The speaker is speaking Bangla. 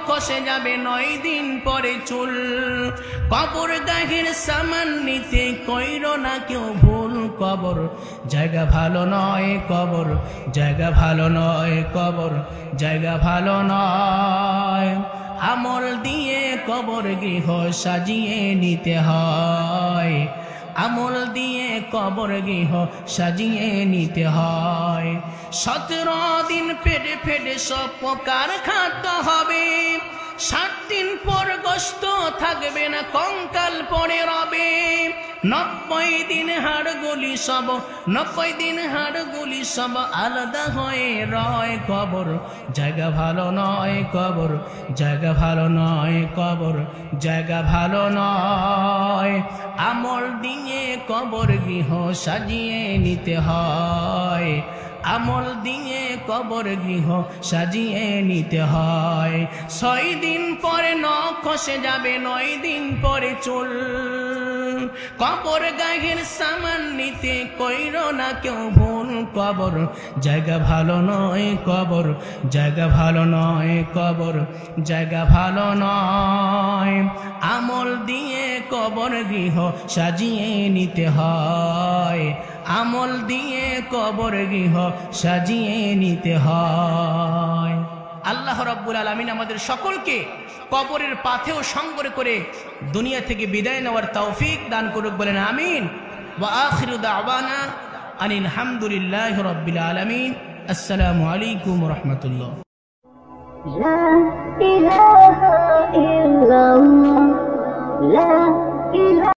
খসে যাবে 9 দিন পরে চুল। কবর গাহের সামান নিতে কইরো না কেউ ভুল। কবর জায়গা ভালো নয়, কবর জায়গা ভালো নয়, কবর জায়গা ভালো নয়। আমল দিয়ে কবর গৃহ সাজিয়ে নিতে হয়, আমল দিয়ে কবর গৃহ সাজিয়ে নিতে হয়। 17 দিন পেটে পেটে সব প্রকার খাদ্য হবে, 60 দিন পর গোশত থাকবে না, কঙ্কাল পড়ে রবে। 90 দিন হাড়গুলি সব, 90 দিন হাড়গুলি সব আলাদা হয়ে রয়। কবর জায়গা ভালো নয়, কবর জায়গা ভালো নয়, কবর জায়গা ভালো নয়। আমল দিয়ে কবর গৃহ সাজিয়ে নিতে হয়, আমল দিয়ে কবর গৃহ সাজিয়ে নিতে হয়। 6 দিন পরে নখ খসে যাবে, 9 দিন পরে চুল। কবর গাহের সামান নিতে কইরো না কেউ ভুল। কবর জায়গা ভালো নয়, কবর জায়গা ভালো নয়, কবর জায়গা ভালো নয়। আমল দিয়ে কবর গৃহ সাজিয়ে নিতে হয়, আমল দিয়ে কবর গৃহ সাজিয়ে নিতে হয়। আল্লাহ রাব্বুল আলামিন আমাদের সকলকে কবরের পাথেও সঙ্গ করে দুনিয়া থেকে বিদায় নেওয়ার তৌফিক দান করুক, বলেন আমিন। ওয়া আখিরু দাওয়ানা আনিল হামদুলিল্লাহি রাব্বিল আলামিন। আসসালামু আলাইকুম ওয়া রাহমাতুল্লাহ। লা ইলাহা ইল্লাল্লাহ, লা ইলাহা